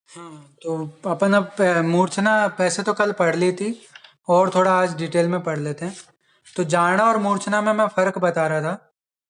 हाँ, तो अपन अब मूर्छना वैसे तो कल पढ़ ली थी, और थोड़ा आज डिटेल में पढ़ लेते हैं। तो जाना और मूर्छना में मैं फर्क बता रहा था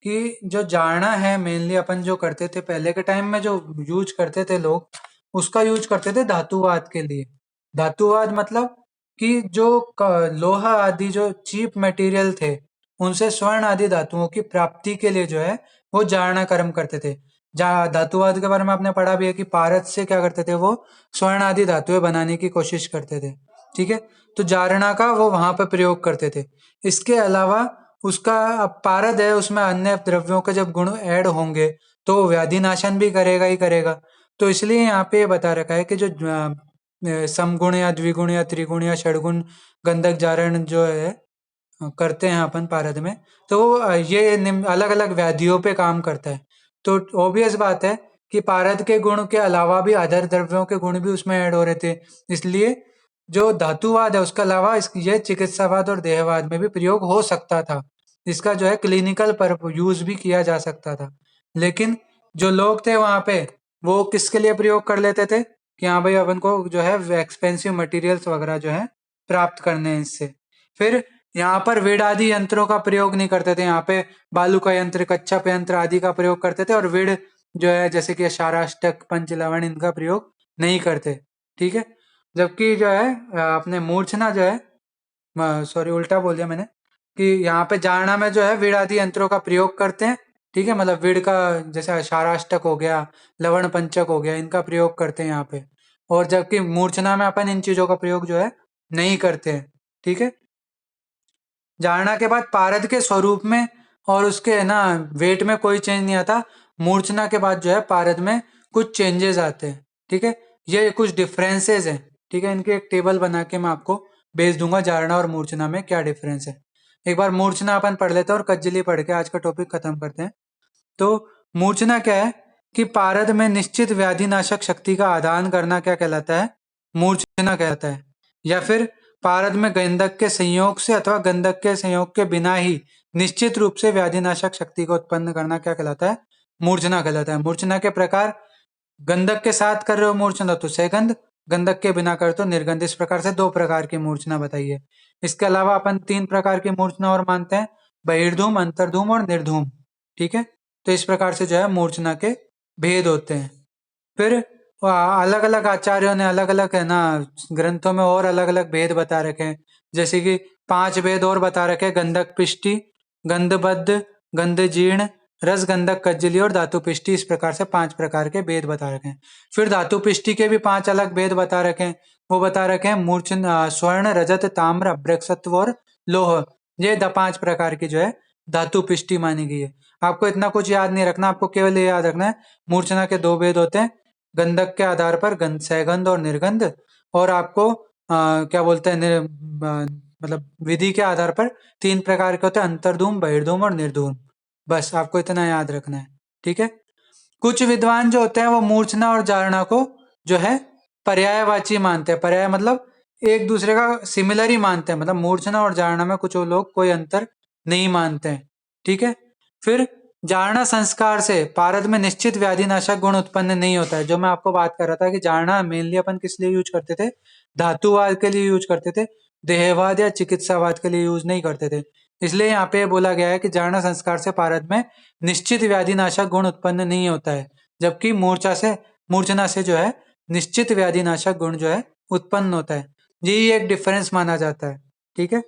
कि जो जाना है मेनली अपन जो करते थे पहले के टाइम में, जो यूज करते थे लोग, उसका यूज करते थे धातुवाद के लिए। धातुवाद मतलब कि जो लोहा आदि जो चीप मटेरियल थे, उनसे स्वर्ण आदि धातुओं की प्राप्ति के लिए जो है वो जारना कर्म करते थे। धातुवाद के बारे में आपने पढ़ा भी है कि पारद से क्या करते थे, वो स्वर्ण आदि धातुएं बनाने की कोशिश करते थे। ठीक है, तो जारना का वो वहां पर प्रयोग करते थे। इसके अलावा उसका अब पारद है, उसमें अन्य द्रव्यों के जब गुण ऐड होंगे तो वो व्याधि नाशन भी करेगा ही करेगा। तो इसलिए यहाँ पे ये बता रखा है कि जो समगुण या द्विगुण या त्रिगुण या षडगुण गंधक जारण जो है करते हैं अपन पारद में, तो ये अलग अलग व्याधियों पे काम करता है। तो ऑब्वियस बात है कि पारद के गुण के अलावा भी अदर द्रव्यों के गुण भी उसमें ऐड हो रहे थे। इसलिए जो धातुवाद है उसके अलावा ये चिकित्सावाद और देहवाद में भी प्रयोग हो सकता था। इसका जो है क्लिनिकल पर यूज भी किया जा सकता था। लेकिन जो लोग थे वहां पे, वो किसके लिए प्रयोग कर लेते थे कि हाँ भाई अपन को जो है एक्सपेंसिव मटेरियल्स वगैरह जो है प्राप्त करने हैं इससे। फिर यहाँ पर वेड आदि यंत्रों का प्रयोग नहीं करते थे। यहाँ पे बालू का यंत्र, कच्छप यंत्र आदि का प्रयोग करते थे, और वेड जो है जैसे कि शाराष्टक, पंचलवण, इनका प्रयोग नहीं करते। ठीक है, जबकि जो है अपने मूर्छना जो है, सॉरी उल्टा बोल दिया मैंने, कि यहाँ पे जारना में जो है वीड़ आदि यंत्रों का प्रयोग करते हैं। ठीक है, मतलब वीड़ का जैसे शाराष्टक हो गया, लवण पंचक हो गया, इनका प्रयोग करते हैं यहाँ पे। और जबकि मूर्छना में अपन इन चीजों का प्रयोग जो है नहीं करते हैं। ठीक है, जारना के बाद पारद के स्वरूप में और उसके है ना वेट में कोई चेंज नहीं आता। मूर्छना के बाद जो है पारद में कुछ चेंजेस आते हैं। ठीक है, ये कुछ डिफरेंसेस हैं। ठीक है, इनकी एक टेबल बना के मैं आपको भेज दूंगा, जारना और मूर्छना में क्या डिफरेंस है। एक बार मूर्छना अपन पढ़ लेते हैं और कज्जली पढ़ के आज का टॉपिक खत्म करते हैं। तो मूर्छना क्या है कि पारद में निश्चित व्याधि नाशक शक्ति का आदान करना क्या कहलाता है, मूर्छना कहलाता है। या फिर पारद में गंधक के संयोग से अथवा गंधक के संयोग के बिना ही निश्चित रूप से व्याधि नाशक शक्ति को उत्पन्न करना क्या कहलाता है, मूर्छना कहलाता है। मूर्छना के प्रकार, गंधक के साथ कर रहे हो मूर्छना तो सैगंध, गंधक के बिना कर तो निर्गंध। इस प्रकार से दो प्रकार की मूर्छना बताइए। इसके अलावा अपन तीन प्रकार की मूर्छना और मानते हैं, बहिर्धूम, अंतर्धूम और निर्धूम। ठीक है, तो इस प्रकार से जो है मूर्छना के भेद होते हैं। फिर अलग अलग आचार्यों ने अलग अलग है ना ग्रंथों में और अलग अलग भेद बता रखे हैं। जैसे कि 5 भेद और बता रखे हैं, गंधक पिष्टि, गंधबद्ध, गंध जीर्ण, रस गंधक कज्जली और धातु पिष्टि। इस प्रकार से 5 प्रकार के भेद बता रखे हैं। फिर धातु पिष्टि के भी 5 अलग भेद बता रखे हैं। वो बता रखे हैं मूर्छन, स्वर्ण, रजत, ताम्र, अभ्रकसत्व और लोह। ये 5 प्रकार की जो है धातु पिष्टि मानी गई है। आपको इतना कुछ याद नहीं रखना, आपको केवल ये याद रखना है मूर्छना के 2 भेद होते हैं, गंधक के आधार पर गंध, सैगंध और निर्गंध। और आपको क्या बोलते हैं मतलब विधि के आधार पर 3 प्रकार के होते हैं, अंतर्धूम, बहिर्धूम और निर्धूम। बस आपको इतना याद रखना है। ठीक है, कुछ विद्वान जो होते हैं वो मूर्छना और जारना को जो है पर्यायवाची मानते हैं। पर्याय मतलब एक दूसरे का सिमिलर ही मानते हैं, मतलब मूर्छना और जारना में कुछ लोग कोई अंतर नहीं मानते हैं। ठीक है, फिर जारना संस्कार से पारद में निश्चित व्याधि नाशक गुण उत्पन्न नहीं होता है। जो मैं आपको बात कर रहा था कि जारना मेनली अपन किस लिए यूज करते थे, धातुवाद के लिए यूज करते थे, देहवाद या चिकित्सावाद के लिए यूज नहीं करते थे। इसलिए यहाँ पे बोला गया है कि जारना संस्कार से पारद में निश्चित व्याधि नाशक गुण उत्पन्न नहीं होता है, जबकि मूर्छना से जो है निश्चित व्याधि नाशक गुण जो है उत्पन्न होता है। यही एक डिफरेंस माना जाता है। ठीक है,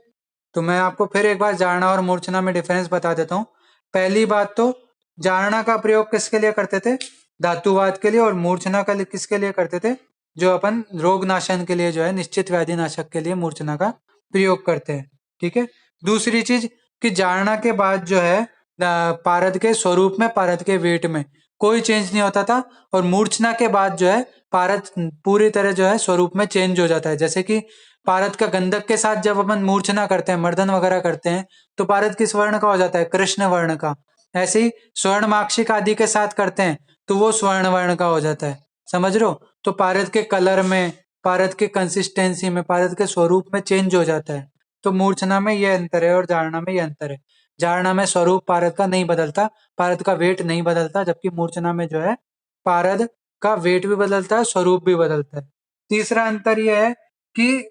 तो मैं आपको फिर एक बार जारना और मूर्छना में डिफरेंस बता देता हूँ। पहली बात तो, जारना का प्रयोग किसके लिए करते थे, धातुवाद के लिए, और मूर्छना का किसके लिए करते थे, जो अपन रोग नाशन के लिए जो है निश्चित व्याधि नाशक के लिए मूर्छना का प्रयोग करते हैं। ठीक है, दूसरी चीज कि जारना के बाद जो है पारद के स्वरूप में, पारद के वेट में कोई चेंज नहीं होता था, और मूर्छना के बाद जो है पारद पूरी तरह जो है स्वरूप में चेंज हो जाता है। जैसे कि पारद का गंधक के साथ जब अपन मूर्छना करते हैं, मर्दन वगैरह करते हैं, तो पारद किस वर्ण का हो जाता है? कृष्ण वर्ण का। ऐसे ही स्वर्णमाक्षिक आदि के साथ करते हैं तो वो स्वर्ण वर्ण का हो जाता है। समझ रहे हो? तो पारद के कलर में, पारद के कंसिस्टेंसी में, पारद के स्वरूप में चेंज हो जाता है। तो मूर्छना में ये अंतर है और जारना में ये अंतर है। जारना में स्वरूप पारद का नहीं बदलता, पारद का वेट नहीं बदलता, जबकि मूर्छना में जो है पारद का वेट भी बदलता है, स्वरूप भी बदलता है। तीसरा अंतर यह है कि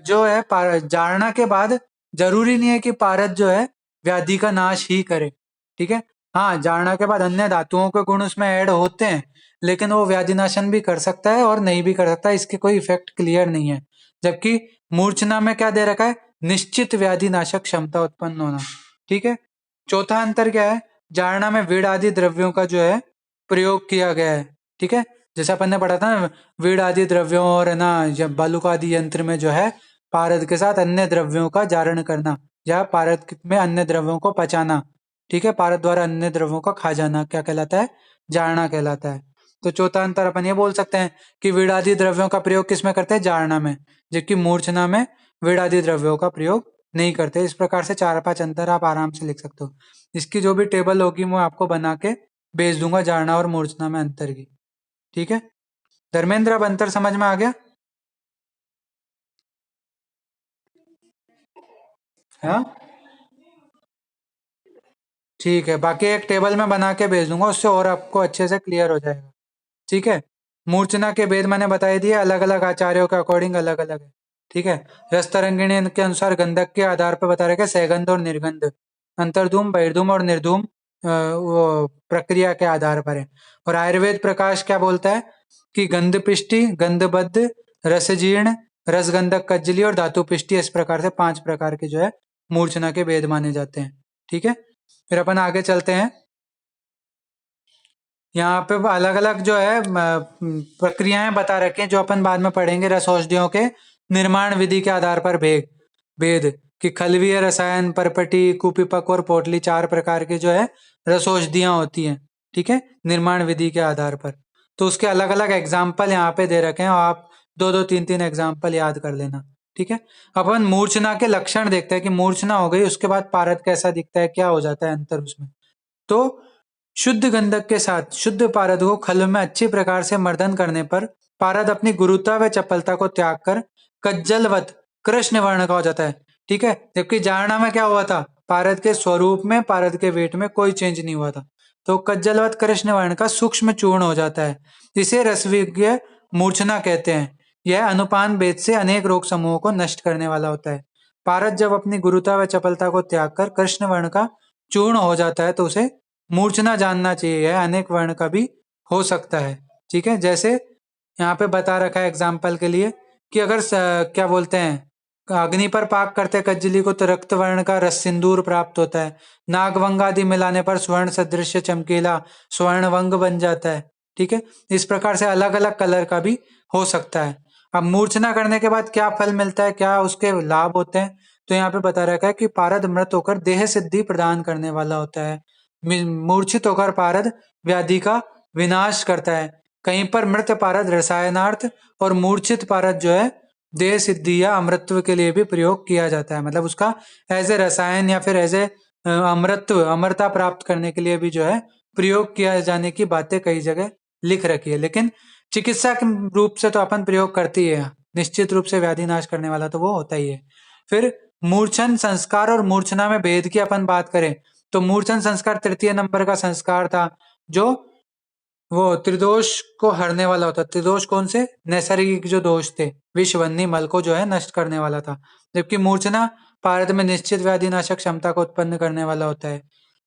जो है जारना के बाद जरूरी नहीं है कि पारद जो है व्याधि का नाश ही करे। ठीक है, हाँ, जारना के बाद अन्य धातुओं के गुण उसमें ऐड होते हैं, लेकिन वो व्याधि नाशन भी कर सकता है और नहीं भी कर सकता, इसके कोई इफेक्ट क्लियर नहीं है। जबकि मूर्छना में क्या दे रखा है? निश्चित व्याधि नाशक क्षमता उत्पन्न होना। ठीक है, चौथा अंतर क्या है? जारना में वीड़ आदि द्रव्यों का जो है प्रयोग किया गया है। ठीक है, जैसे अपन ने पढ़ा था ना, वीड़ आदि द्रव्यों और है ना बालुक आदि यंत्र में जो है पारद के साथ अन्य द्रव्यों का जारण करना या पारद में अन्य द्रव्यों को पचाना। ठीक है, पारद द्वारा अन्य द्रव्यों का खा जाना क्या कहलाता है? जारना कहलाता है। तो चौथा अंतर अपन ये बोल सकते हैं कि वीड़ आदि द्रव्यों का प्रयोग किस में करते हैं? जारना में, जबकि मूर्छना में वीड़ आदि द्रव्यों का प्रयोग नहीं करते। इस प्रकार से 4-5 अंतर आप आराम से लिख सकते हो। इसकी जो भी टेबल होगी मैं आपको बना के भेज दूंगा, जारना और मूर्छना में अंतर की। ठीक है धर्मेंद्र, अब अंतर समझ में आ गया? हाँ, ठीक है, बाकी एक टेबल में बना के भेज दूंगा, उससे और आपको अच्छे से क्लियर हो जाएगा। ठीक है, मूर्छना के भेद मैंने बताई दिए, अलग अलग आचार्यों के अकॉर्डिंग अलग अलग है। ठीक है, रस तरंगिणी के अनुसार गंधक के आधार पर बता रखे सैगंध और निर्गंध, अंतर्धूम बहिर्धूम और निर्धूम वो प्रक्रिया के आधार पर है। और आयुर्वेद प्रकाश क्या बोलता है कि गंध पिष्टि, गंधबद्ध, रसजीर्ण, रसगंधक कज्जली और धातु पिष्टि, इस प्रकार से 5 प्रकार के जो है मूर्छना के भेद माने जाते हैं। ठीक है, फिर अपन आगे चलते हैं। यहाँ पे अलग अलग जो है प्रक्रियाएं बता रखी हैं जो अपन बाद में पढ़ेंगे। रस औषधियों के निर्माण विधि के आधार पर भेद भेद कि खलवीय रसायन, परपटी, कुपीपक और पोटली, 4 प्रकार के जो है रस औषधियां होती हैं। ठीक है, निर्माण विधि के आधार पर। तो उसके अलग अलग एग्जाम्पल यहाँ पे दे रखे हैं, आप 2-2 3-3 एग्जाम्पल याद कर लेना। ठीक है, अपन मूर्छना के लक्षण देखते हैं कि मूर्छना हो गई, उसके बाद पारद कैसा दिखता है, क्या हो जाता है अंतर उसमें। तो शुद्ध गंधक के साथ शुद्ध पारद को खल में अच्छी प्रकार से मर्दन करने पर पारद अपनी गुरुता व चपलता को त्याग कर कज्जलवत कृष्ण वर्ण का हो जाता है। ठीक है, जबकि जारना में क्या हुआ था? पारद के स्वरूप में, पारद के वेट में कोई चेंज नहीं हुआ था, तो कज्जलवत कृष्ण वर्ण का सूक्ष्म चूर्ण हो जाता है। इसे रसविज्ञ मूर्छना कहते हैं। यह अनुपान भेद से अनेक रोग समूहों को नष्ट करने वाला होता है। पारद जब अपनी गुरुता व चपलता को त्याग कर कृष्ण वर्ण का चूर्ण हो जाता है तो उसे मूर्छना जानना चाहिए। यह अनेक वर्ण का भी हो सकता है। ठीक है, जैसे यहाँ पे बता रखा है एग्जाम्पल के लिए कि अगर क्या बोलते हैं, अग्नि पर पाक करते कज्जली को तो रक्त वर्ण का रस सिंदूर प्राप्त होता है। नागवंग आदि मिलाने पर स्वर्ण सदृश चमकीला स्वर्णवंग बन जाता है। ठीक है, इस प्रकार से अलग अलग कलर का भी हो सकता है। अब मूर्छना करने के बाद क्या फल मिलता है, क्या उसके लाभ होते हैं, तो यहाँ पे बता रखा है कि पारद मृत होकर देह सिद्धि प्रदान करने वाला होता है। मूर्छित होकर पारद व्याधि का विनाश करता है। कहीं पर मृत पारद रसायनार्थ और मूर्छित पारद जो है देह सिद्धि या अमृतत्व के लिए भी प्रयोग किया जाता है। मतलब उसका एज ए रसायन या फिर एज ए अमृतत्व, अमरता प्राप्त करने के लिए भी जो है प्रयोग किया जाने की बातें कई जगह लिख रखी है। लेकिन चिकित्सा के रूप से तो अपन प्रयोग करती है, निश्चित रूप से व्याधि नाश करने वाला तो वो होता ही है। फिर मूर्छन संस्कार और मूर्छना में भेद की अपन बात करें तो मूर्छन संस्कार तृतीय नंबर का संस्कार था, जो वो त्रिदोष को हरने वाला होता। त्रिदोष कौन से? नैसर्गिक जो दोष थे, विष, वन्नी, मल को जो है नष्ट करने वाला था। जबकि मूर्छना पारद में निश्चित व्याधि नाशक क्षमता को उत्पन्न करने वाला होता है।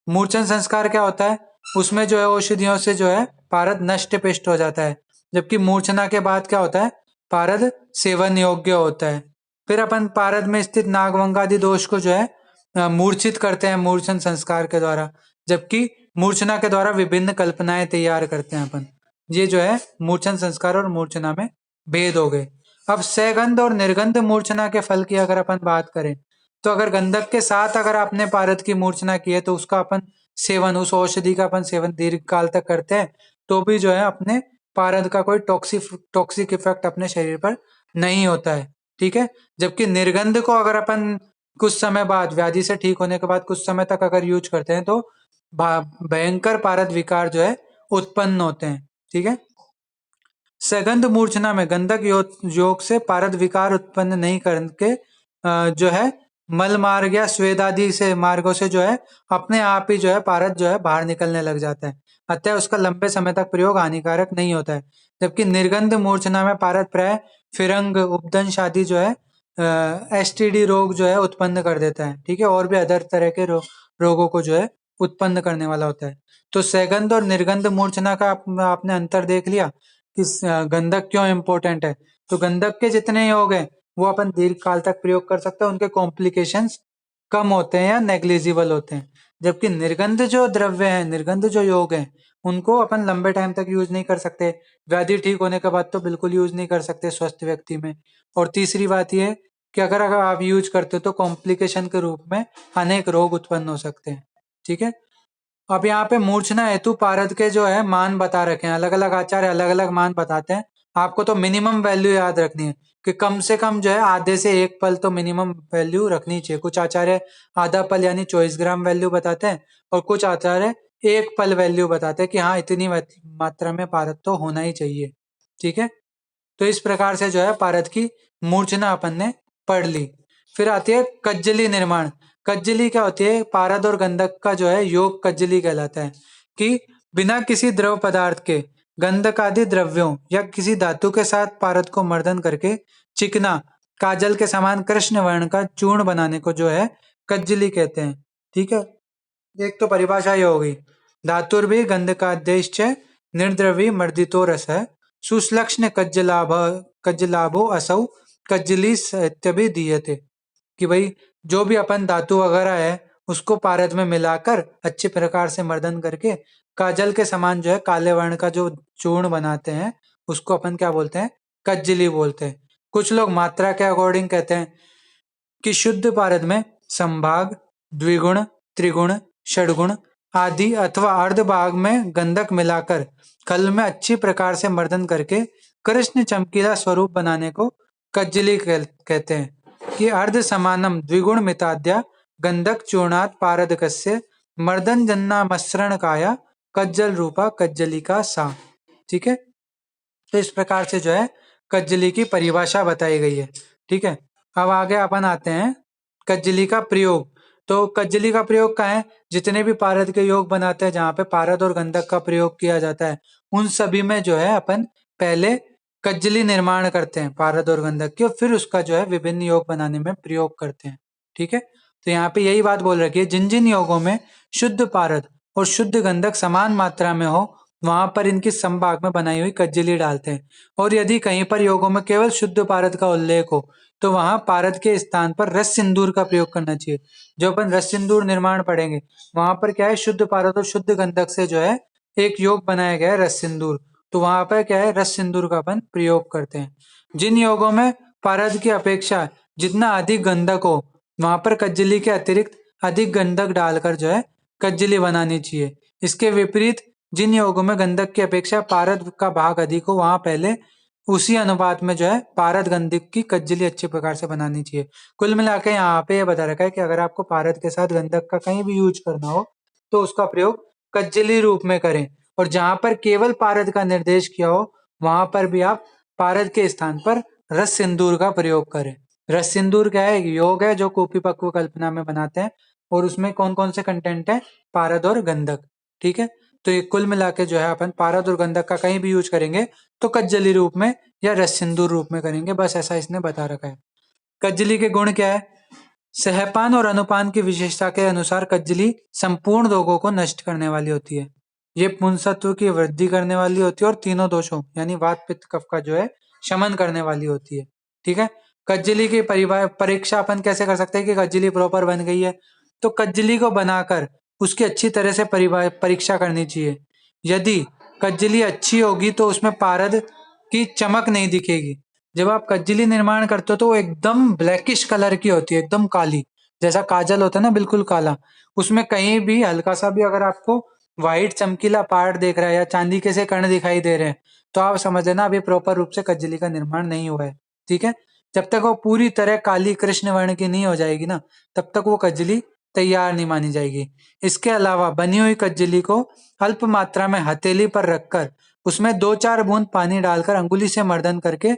मूर्छन संस्कार क्या होता है? उसमें जो है औषधियों से जो है पारद नष्ट पिष्ट हो जाता है। जबकि मूर्छना के बाद क्या होता है? पारद सेवन योग्य होता है। फिर अपन पारद में स्थित नागवंगादि दोष को जो है मूर्छित करते हैं मूर्छन संस्कार के द्वारा, जबकि मूर्छना के द्वारा विभिन्न कल्पनाएं तैयार करते हैं अपन। ये जो है मूर्छन संस्कार और मूर्छना में भेद हो गए। अब सैगंध और निर्गंध मूर्छना के फल की अगर अपन बात करें तो अगर गंधक के साथ अगर आपने पारद की मूर्छना की है तो उसका अपन सेवन, उस औषधि का अपन सेवन दीर्घ काल तक करते हैं तो भी जो है अपने पारद का कोई टॉक्सिक इफेक्ट अपने शरीर पर नहीं होता है, ठीक है। जबकि निर्गंध को अगर अपन कुछ समय बाद, व्याधि से ठीक होने के बाद कुछ समय तक अगर यूज करते हैं तो भयंकर पारद विकार जो है उत्पन्न होते हैं, ठीक है। सगंध मूर्छना में गंधक योग से पारद विकार उत्पन्न नहीं करके जो है मल मार्ग या स्वेद आदि से मार्गों से जो है अपने आप ही जो है पारद जो है बाहर निकलने लग जाता है, अतः उसका लंबे समय तक प्रयोग हानिकारक नहीं होता है। जबकि निर्गंध मूर्छना में पारद प्राय फिरंग, उपदंश आदि जो है एसटीडी रोग जो है उत्पन्न कर देता है, ठीक है, और भी अदर तरह के रोगों को जो है उत्पन्न करने वाला होता है। तो सगंध और निर्गंध मूर्छना का आपने अंतर देख लिया कि गंधक क्यों इंपॉर्टेंट है। तो गंधक के जितने योग हैं वो अपन दीर्घ काल तक प्रयोग कर सकते हैं, उनके कॉम्प्लिकेशंस कम होते हैं या नेग्लिजिबल होते हैं। जबकि निर्गंध जो द्रव्य है, निर्गंध जो योग है, उनको अपन लंबे टाइम तक यूज नहीं कर सकते, व्याधि ठीक होने के बाद तो बिल्कुल यूज नहीं कर सकते स्वस्थ व्यक्ति में। और तीसरी बात यह कि अगर आप यूज करते हो तो कॉम्प्लिकेशन के रूप में अनेक रोग उत्पन्न हो सकते हैं, ठीक है। अब यहाँ पे मूर्छना हेतु पारद के जो है मान बता रखे हैं, अलग अलग आचार्य अलग अलग मान बताते हैं। आपको तो मिनिमम वैल्यू याद रखनी है कि कम से कम जो है आधे से एक पल तो मिनिमम वैल्यू रखनी चाहिए। कुछ आचार्य आधा पल यानी 24 ग्राम वैल्यू बताते हैं, और कुछ आचार्य एक पल वैल्यू बताते हैं कि हाँ इतनी मात्रा में पारद तो होना ही चाहिए, ठीक है। तो इस प्रकार से जो है पारद की मूर्छना अपन ने पढ़ ली। फिर आती है कज्जली निर्माण। कज्जली क्या होती है? पारद और गंधक का जो है योग कज्जली कहलाता है कि बिना किसी द्रव पदार्थ के गंधक आदि द्रव्यों या किसी धातु के साथ पारद को मर्दन करके चिकना काजल के समान कृष्ण वर्ण का चूर्ण बनाने को जो है कज्जली कहते हैं, ठीक है। एक तो परिभाषा ये हो गई, धातुर्भि गंधकाद्यश्च निर्द्रवी मर्दितो रस है सुश्लक्ष्ण कज्जलाभो असौ कज्जली इत्यभि दीयते। कि भाई जो भी अपन धातु वगैरह है उसको पारद में मिलाकर अच्छे प्रकार से मर्दन करके काजल के समान जो है काले वर्ण का जो चूर्ण बनाते हैं उसको अपन क्या बोलते हैं? कज्जली बोलते हैं। कुछ लोग मात्रा के अकॉर्डिंग कहते हैं कि शुद्ध पारद में संभाग, द्विगुण, त्रिगुण, षडगुण आदि अथवा अर्ध भाग में गंधक मिलाकर कल में अच्छी प्रकार से मर्दन करके कृष्ण चमकीला स्वरूप बनाने को कज्जली कहते हैं। कि अर्ध समानम द्विगुण मिताद्या गंधक चूर्णात पारदकस्य मर्दन जन्ना मसरण काया कज्जल रूपा कज्जली का सा, ठीक है। तो इस प्रकार से जो है कज्जली की परिभाषा बताई गई है, ठीक है। अब आगे अपन आते हैं कज्जली का प्रयोग। तो कज्जली का प्रयोग कहाँ है? जितने भी पारद के योग बनाते हैं जहाँ पे पारद और गंधक का प्रयोग किया जाता है उन सभी में जो है अपन पहले कज्जली निर्माण करते हैं पारद और गंधक की, और फिर उसका जो है विभिन्न योग बनाने में प्रयोग करते हैं, ठीक है। तो यहाँ पे यही बात बोल रखी है, जिन जिन योगों में शुद्ध पारद और शुद्ध गंधक समान मात्रा में हो वहां पर इनकी संभाग में बनाई हुई कज्जली डालते हैं। और यदि कहीं पर योगों में केवल शुद्ध पारद का उल्लेख हो तो वहां पारद के स्थान पर रस सिंदूर का प्रयोग करना चाहिए। जो अपन रस सिंदूर निर्माण पढ़ेंगे वहां पर क्या है, शुद्ध पारद और शुद्ध गंधक से जो है एक योग बनाया गया है रस सिंदूर, तो वहां पर क्या है, रस सिंदूर का अपन प्रयोग करते हैं। जिन योगों में पारद की अपेक्षा जितना अधिक गंधक हो वहां पर कज्जली के अतिरिक्त अधिक गंधक डालकर जो है कज्जली बनानी चाहिए। इसके विपरीत जिन योगों में गंधक की अपेक्षा पारद का भाग अधिक हो वहां पहले उसी अनुपात में जो है पारद गंधक की कज्जली अच्छे प्रकार से बनानी चाहिए। कुल मिला के यहाँ पे ये बता रखा है कि अगर आपको पारद के साथ गंधक का कहीं भी यूज करना हो तो उसका प्रयोग कज्जली रूप में करें, और जहां पर केवल पारद का निर्देश किया हो वहां पर भी आप पारद के स्थान पर रस सिंदूर का प्रयोग करें। रस सिंदूर क्या है? योग है जो कूपी पक्व कल्पना में बनाते हैं, और उसमें कौन कौन से कंटेंट है? पारद और गंधक, ठीक है। तो ये कुल मिला के जो है अपन पारद और गंधक का कहीं भी यूज करेंगे तो कज्जली रूप में या रस सिंदूर रूप में करेंगे, बस ऐसा इसने बता रखा है। कज्जली के गुण क्या है? सहपान और अनुपान की विशेषता के अनुसार कज्जली संपूर्ण रोगों को नष्ट करने वाली होती है। ये पुंसत्व की वृद्धि करने वाली होती है और तीनों दोषों यानी वात पित्त कफ का जो है शमन करने वाली होती है, ठीक है। कज्जली की परीक्षा अपन कैसे कर सकते हैं कि कज्जली प्रॉपर बन गई है? तो कज्जली को बनाकर उसकी अच्छी तरह से परीक्षा करनी चाहिए। यदि कज्जली अच्छी होगी तो उसमें पारद की चमक नहीं दिखेगी। जब आप कज्जली निर्माण करते हो तो वो एकदम ब्लैकिश कलर की होती है, एकदम काली, जैसा काजल होता है ना बिल्कुल काला। उसमें कहीं भी हल्का सा भी अगर आपको व्हाइट चमकीला पार्ट देख रहा है या चांदी के से कण दिखाई दे रहे हैं, तो आप समझ लेना अभी प्रॉपर रूप से कज्जली का निर्माण नहीं हुआ है। ठीक है, जब तक वो पूरी तरह काली कृष्ण वर्ण की नहीं हो जाएगी ना, तब तक वो कज्जली तैयार नहीं मानी जाएगी। इसके अलावा बनी हुई कज्जली को अल्प मात्रा में हथेली पर रखकर उसमें 2-4 बूंद पानी डालकर अंगुली से मर्दन करके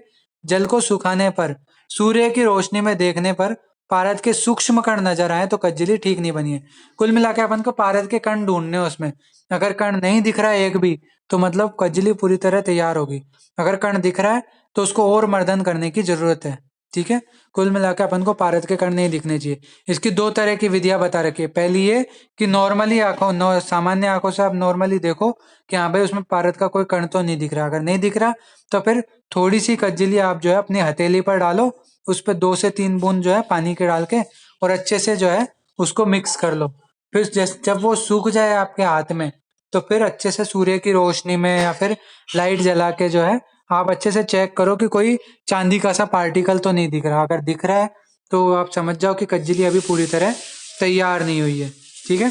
जल को सुखाने पर, सूर्य की रोशनी में देखने पर पारद के सूक्ष्म कण नजर आए तो कज्जली ठीक नहीं बनी है। कुल मिला के अपन को पारद के कण ढूंढने हैं उसमें। अगर कण नहीं दिख रहा है एक भी, तो मतलब कज्जली पूरी तरह तैयार होगी। अगर कण दिख रहा है तो उसको और मर्दन करने की जरूरत है। ठीक है, कुल मिला के अपन को पारद के कण नहीं दिखने चाहिए। इसकी दो तरह की विधियां बता रखी है। पहली ये कि नॉर्मली आंखों सामान्य आंखों से आप नॉर्मली देखो कि हाँ भाई उसमें पारद का कोई कण तो नहीं दिख रहा। अगर नहीं दिख रहा तो फिर थोड़ी सी कज्जली आप जो है अपनी हथेली पर डालो, उस पर 2 से 3 बूंद जो है पानी के डाल के और अच्छे से जो है उसको मिक्स कर लो। फिर जब वो सूख जाए आपके हाथ में, तो फिर अच्छे से सूर्य की रोशनी में या फिर लाइट जला के जो है आप अच्छे से चेक करो कि कोई चांदी का सा पार्टिकल तो नहीं दिख रहा। अगर दिख रहा है तो आप समझ जाओ कि कज्जली अभी पूरी तरह तैयार नहीं हुई है। ठीक है,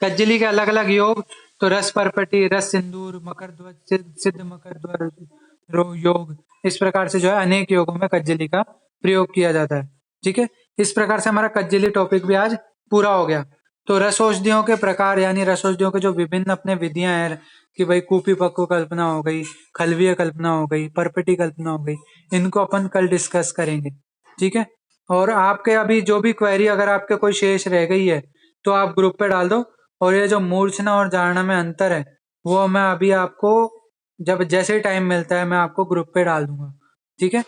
कज्जली के अलग अलग योग तो रस परपटी, रस सिंदूर, मकर ध्वज, सिद्ध मकर ध्वज योग, इस प्रकार से जो है अनेक योगों में कज्जली का प्रयोग किया जाता है। ठीक है, इस प्रकार से हमारा कज्जली टॉपिक भी आज पूरा हो गया। तो रस औषधियों के प्रकार यानी रस औषधियों के जो विभिन्न अपने विधियां हैं कि भाई कूपी पक्कू कल्पना हो गई, खलवीय कल्पना हो गई, परपटी कल्पना हो गई, इनको अपन कल डिस्कस करेंगे। ठीक है, और आपके अभी जो भी क्वेरी अगर आपके कोई शेष रह गई है तो आप ग्रुप पे डाल दो। और ये जो मूर्छना और जारना में अंतर है वो मैं अभी आपको जब जैसे ही टाइम मिलता है मैं आपको ग्रुप पे डाल दूंगा। ठीक है,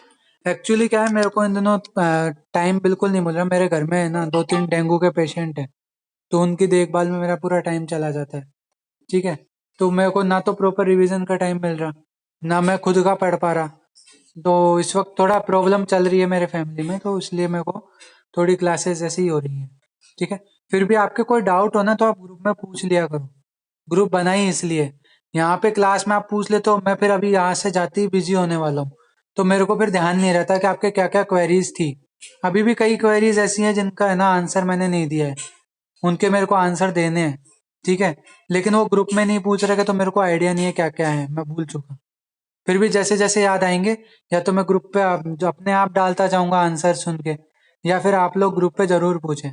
एक्चुअली क्या है मेरे को इन दिनों टाइम बिल्कुल नहीं मिल रहा। मेरे घर में है ना 2-3 डेंगू के पेशेंट है, तो उनकी देखभाल में मेरा पूरा टाइम चला जाता है। ठीक है, तो मेरे को ना तो प्रॉपर रिवीजन का टाइम मिल रहा, ना मैं खुद का पढ़ पा रहा। तो इस वक्त थोड़ा प्रॉब्लम चल रही है मेरे फैमिली में, तो इसलिए मेरे को थोड़ी क्लासेस ऐसी ही हो रही हैं। ठीक है, फिर भी आपके कोई डाउट हो ना तो आप ग्रुप में पूछ लिया करो। ग्रुप बना ही इसलिए, यहाँ पे क्लास में आप पूछ ले तो मैं फिर अभी यहाँ से जाते ही बिजी होने वाला हूँ, तो मेरे को फिर ध्यान नहीं रहता कि आपके क्या क्या क्वेरीज थी। अभी भी कई क्वेरीज ऐसी हैं जिनका है ना आंसर मैंने नहीं दिया है, उनके मेरे को आंसर देने हैं। ठीक है, लेकिन वो ग्रुप में नहीं पूछ रहे तो मेरे को आइडिया नहीं है क्या क्या है, मैं भूल चुका। फिर भी जैसे जैसे याद आएंगे या तो मैं ग्रुप पे जो अपने आप डालता जाऊंगा आंसर सुन के, या फिर आप लोग ग्रुप पे जरूर पूछें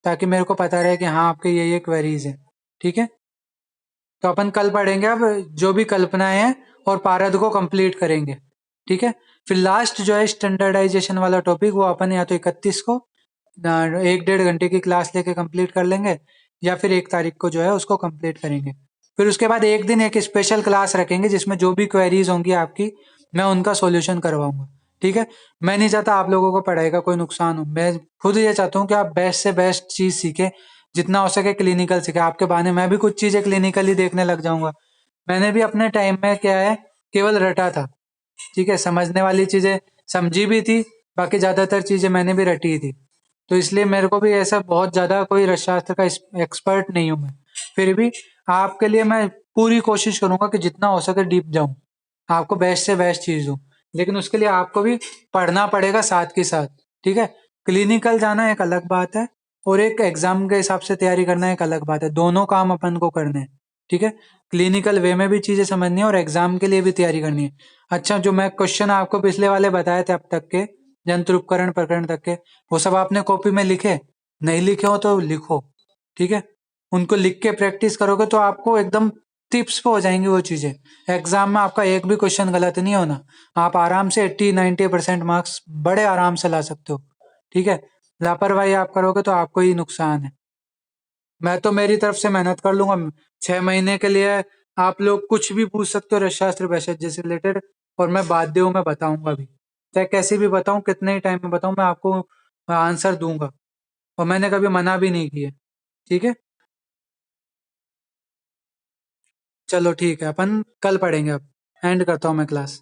ताकि मेरे को पता रहे कि हाँ आपके ये क्वेरीज है। ठीक है, तो अपन कल पढ़ेंगे अब जो भी कल्पनाएं हैं और पारद को कंप्लीट करेंगे। ठीक है, फिर लास्ट जो है स्टैंडर्डाइजेशन वाला टॉपिक वो अपन या तो 31 को 1-1.5 घंटे की क्लास लेके कंप्लीट कर लेंगे, या फिर 1 तारीख को जो है उसको कंप्लीट करेंगे। फिर उसके बाद एक दिन एक स्पेशल क्लास रखेंगे जिसमें जो भी क्वेरीज होंगी आपकी मैं उनका सॉल्यूशन करवाऊंगा। ठीक है, मैं नहीं चाहता आप लोगों को पढ़ाई का कोई नुकसान हो, मैं खुद ये चाहता हूँ कि आप बेस्ट से बेस्ट चीज सीखें, जितना हो सके क्लिनिकल सीखे। आपके बहाने मैं भी कुछ चीजें क्लिनिकली देखने लग जाऊंगा। मैंने भी अपने टाइम में क्या है केवल रटा था। ठीक है, समझने वाली चीजें समझी भी थी, बाकी ज्यादातर चीजें मैंने भी रटी ही थी। तो इसलिए मेरे को भी ऐसा बहुत ज्यादा कोई रसशास्त्र का एक्सपर्ट नहीं हूं मैं। फिर भी आपके लिए मैं पूरी कोशिश करूंगा कि जितना हो सके डीप जाऊं, आपको बेस्ट से बेस्ट चीज दूं। लेकिन उसके लिए आपको भी पढ़ना पड़ेगा साथ के साथ। ठीक है, क्लिनिकल जाना एक अलग बात है और एक एग्जाम के हिसाब से तैयारी करना एक अलग बात है, दोनों काम अपन को करने हैं। ठीक है, क्लिनिकल वे में भी चीजें समझनी है और एग्जाम के लिए भी तैयारी करनी है। अच्छा, जो मैं क्वेश्चन आपको पिछले वाले बताए थे अब तक के, यंत्र उपकरण प्रकरण तक के, वो सब आपने कॉपी में लिखे? नहीं लिखे हो तो लिखो। ठीक है, उनको लिख के प्रैक्टिस करोगे तो आपको एकदम टिप्स पे हो जाएंगी वो चीजें। एग्जाम में आपका एक भी क्वेश्चन गलत नहीं होना, आप आराम से 80-90% मार्क्स बड़े आराम से ला सकते हो। ठीक है, लापरवाही आप करोगे तो आपको ही नुकसान है। मैं तो मेरी तरफ से मेहनत कर लूंगा। 6 महीने के लिए आप लोग कुछ भी पूछ सकते हो रसशास्त्र वैशज्य से रिलेटेड, और मैं बाध्य हूँ, मैं बताऊंगा भी। चाहे कैसे भी बताऊं, कितने ही टाइम में बताऊं, मैं आपको आंसर दूंगा। और मैंने कभी मना भी नहीं किया। ठीक है, चलो ठीक है, अपन कल पढ़ेंगे। अब एंड करता हूँ मैं क्लास।